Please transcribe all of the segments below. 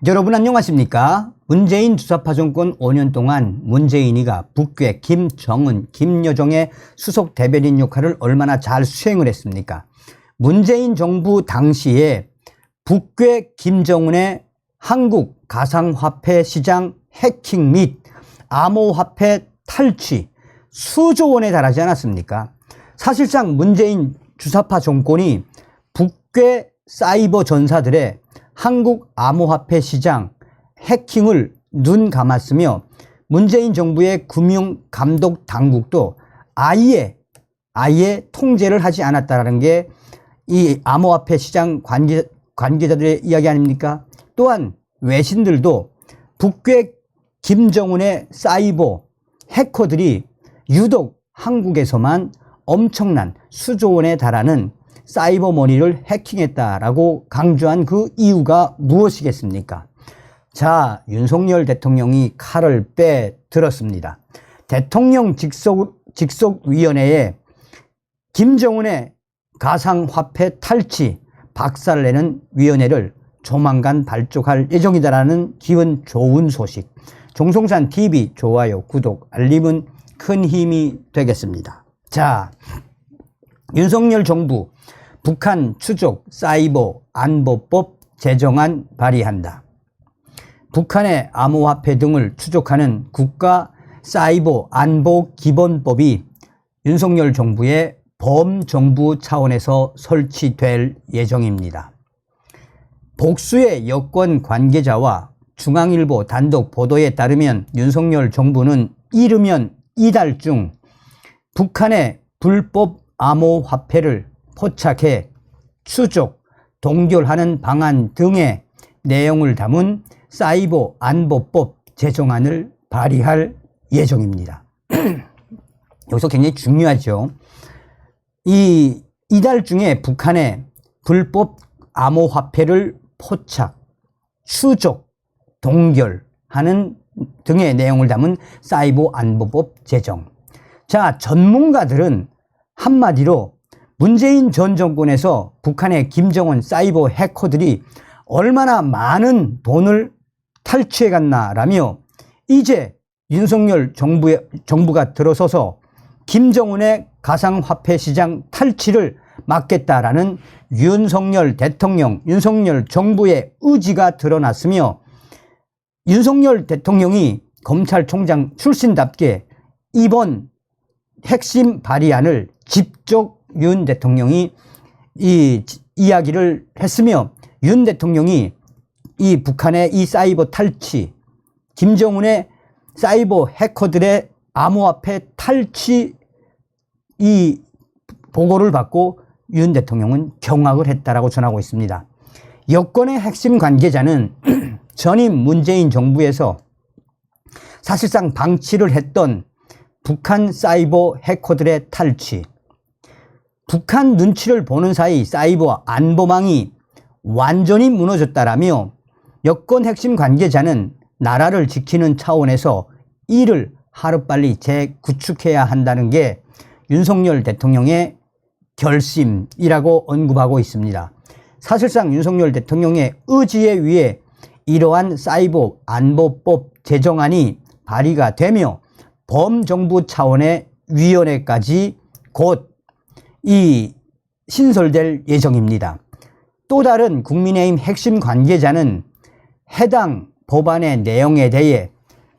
여러분 안녕하십니까? 문재인 주사파 정권 5년 동안 문재인이가 북괴 김정은, 김여정의 수석 대변인 역할을 얼마나 잘 수행을 했습니까? 문재인 정부 당시에 북괴 김정은의 한국 가상화폐 시장 해킹 및 암호화폐 탈취 수조 원에 달하지 않았습니까? 사실상 문재인 주사파 정권이 북괴 사이버 전사들의 한국 암호화폐 시장 해킹을 눈 감았으며 문재인 정부의 금융감독 당국도 아예 통제를 하지 않았다는 게 이 암호화폐 시장 관계자들의 이야기 아닙니까? 또한 외신들도 북괴 김정은의 사이버 해커들이 유독 한국에서만 엄청난 수조 원에 달하는 사이버 머니를 해킹했다라고 강조한 그 이유가 무엇이겠습니까? 자, 윤석열 대통령이 칼을 빼들었습니다. 대통령 직속위원회에 김정은의 가상화폐 탈취 박살을 내는 위원회를 조만간 발족할 예정이다라는 기분 좋은 소식. 종송산 TV 좋아요, 구독, 알림은 큰 힘이 되겠습니다. 자, 윤석열 정부 북한 추적 사이버 안보법 제정안 발의한다. 북한의 암호화폐 등을 추적하는 국가 사이버 안보 기본법이 윤석열 정부의 범정부 차원에서 설치될 예정입니다. 복수의 여권 관계자와 중앙일보 단독 보도에 따르면 윤석열 정부는 이르면 이달 중 북한의 불법 암호화폐를 포착해 추적, 동결하는 방안 등의 내용을 담은 사이버 안보법 제정안을 발의할 예정입니다. 여기서 굉장히 중요하죠. 이달 중에 북한의 불법 암호화폐를 포착, 추적, 동결하는 등의 내용을 담은 사이버 안보법 제정. 자, 전문가들은 한마디로 문재인 전 정권에서 북한의 김정은 사이버 해커들이 얼마나 많은 돈을 탈취해 갔나라며 이제 윤석열 정부가 들어서서 김정은의 가상화폐 시장 탈취를 막겠다라는 윤석열 대통령, 윤석열 정부의 의지가 드러났으며 윤석열 대통령이 검찰총장 출신답게 이번 핵심 발의안을 직접 윤 대통령이 이야기를 했으며 윤 대통령이 이 북한의 이 사이버 탈취, 김정은의 사이버 해커들의 암호화폐 탈취 이 보고를 받고 윤 대통령은 경악을 했다라고 전하고 있습니다. 여권의 핵심 관계자는 전임 문재인 정부에서 사실상 방치를 했던 북한 사이버 해커들의 탈취, 북한 눈치를 보는 사이 사이버 안보망이 완전히 무너졌다라며 여권 핵심 관계자는 나라를 지키는 차원에서 이를 하루빨리 재구축해야 한다는 게 윤석열 대통령의 결심이라고 언급하고 있습니다. 사실상 윤석열 대통령의 의지에 의해 이러한 사이버 안보법 제정안이 발의가 되며 범정부 차원의 위원회까지 곧 신설될 예정입니다. 또 다른 국민의힘 핵심 관계자는 해당 법안의 내용에 대해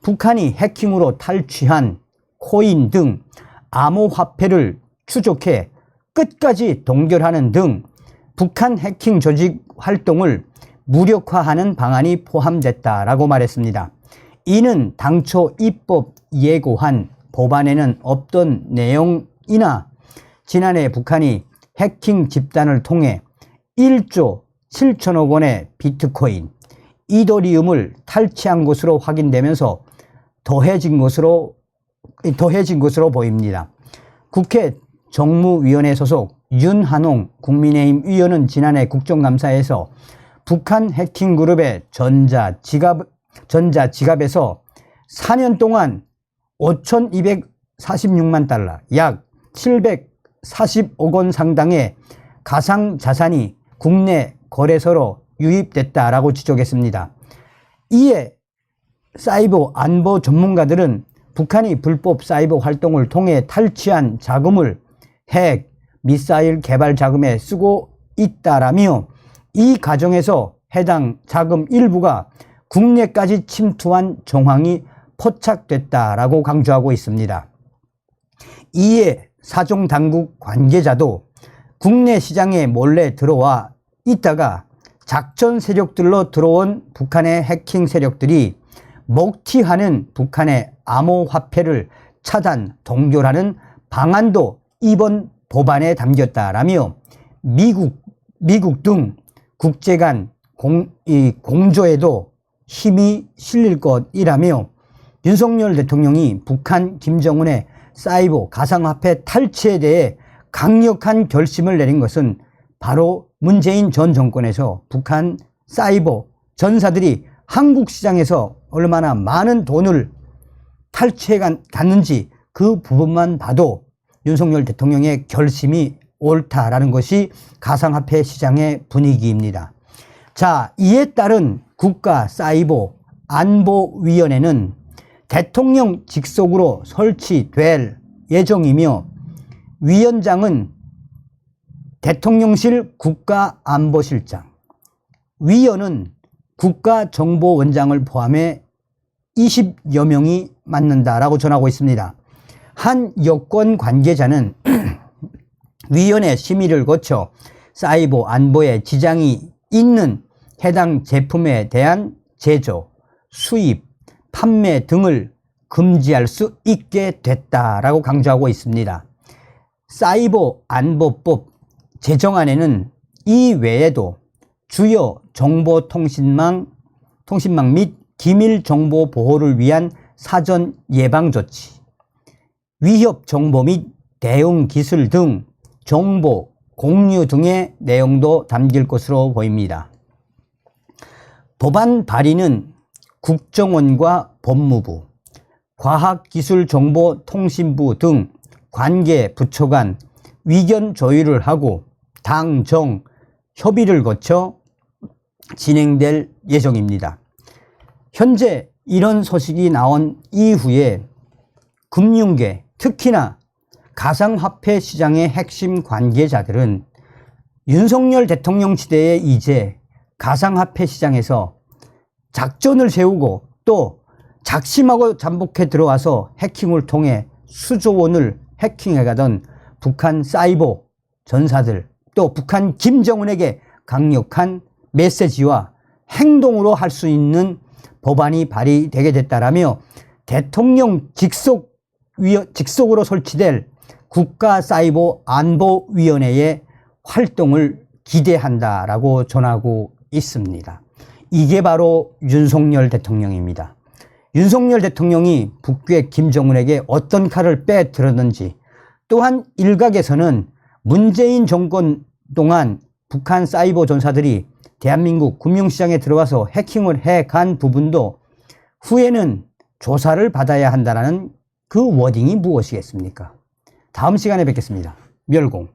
북한이 해킹으로 탈취한 코인 등 암호화폐를 추적해 끝까지 동결하는 등 북한 해킹 조직 활동을 무력화하는 방안이 포함됐다라고 말했습니다. 이는 당초 입법 예고한 법안에는 없던 내용이나 지난해 북한이 해킹 집단을 통해 1조 7천억 원의 비트코인, 이더리움을 탈취한 것으로 확인되면서 더해진 것으로 보입니다. 국회 정무위원회 소속 윤한홍 국민의힘 의원은 지난해 국정감사에서 북한 해킹 그룹의 전자지갑에서 4년 동안 5,246만 달러, 약 740억 원 상당의 가상자산이 국내 거래소로 유입됐다라고 지적했습니다. 이에 사이버 안보 전문가들은 북한이 불법 사이버 활동을 통해 탈취한 자금을 핵, 미사일 개발 자금에 쓰고 있다라며 이 과정에서 해당 자금 일부가 국내까지 침투한 정황이 포착됐다라고 강조하고 있습니다. 이에 사정당국 관계자도 국내 시장에 몰래 들어와 있다가 작전 세력들로 들어온 북한의 해킹 세력들이 먹튀하는 북한의 암호화폐를 차단, 동결하는 방안도 이번 법안에 담겼다라며 미국 등 국제 간 공조에도 힘이 실릴 것이라며 윤석열 대통령이 북한 김정은의 사이버 가상화폐 탈취에 대해 강력한 결심을 내린 것은 바로 문재인 전 정권에서 북한 사이버 전사들이 한국 시장에서 얼마나 많은 돈을 탈취해 갔는지 그 부분만 봐도 윤석열 대통령의 결심이 옳다라는 것이 가상화폐 시장의 분위기입니다. 자, 이에 따른 국가사이버안보위원회는 대통령 직속으로 설치될 예정이며 위원장은 대통령실 국가안보실장, 위원은 국가정보원장을 포함해 20여 명이 맡는다라고 전하고 있습니다. 한 여권 관계자는 위원회 심의를 거쳐 사이버 안보에 지장이 있는 해당 제품에 대한 제조, 수입, 판매 등을 금지할 수 있게 됐다라고 강조하고 있습니다. 사이버 안보법 제정안에는 이 외에도 주요 정보통신망 및 기밀 정보 보호를 위한 사전 예방 조치, 위협 정보 및 대응 기술 등 정보 공유 등의 내용도 담길 것으로 보입니다. 법안 발의는 국정원과 법무부, 과학기술정보통신부 등 관계 부처 간 의견 조율을 하고 당정 협의를 거쳐 진행될 예정입니다. 현재 이런 소식이 나온 이후에 금융계, 특히나 가상화폐 시장의 핵심 관계자들은 윤석열 대통령 시대에 이제 가상화폐 시장에서 작전을 세우고 또 작심하고 잠복해 들어와서 해킹을 통해 수조 원을 해킹해가던 북한 사이버 전사들, 또 북한 김정은에게 강력한 메시지와 행동으로 할 수 있는 법안이 발의되게 됐다라며 대통령 직속으로 설치될 국가사이버안보위원회의 활동을 기대한다라고 전하고 있습니다. 이게 바로 윤석열 대통령입니다. 윤석열 대통령이 북괴 김정은에게 어떤 칼을 빼들었는지, 또한 일각에서는 문재인 정권 동안 북한 사이버 전사들이 대한민국 금융시장에 들어와서 해킹을 해간 부분도 후에는 조사를 받아야 한다는 그 워딩이 무엇이겠습니까? 다음 시간에 뵙겠습니다. 멸공.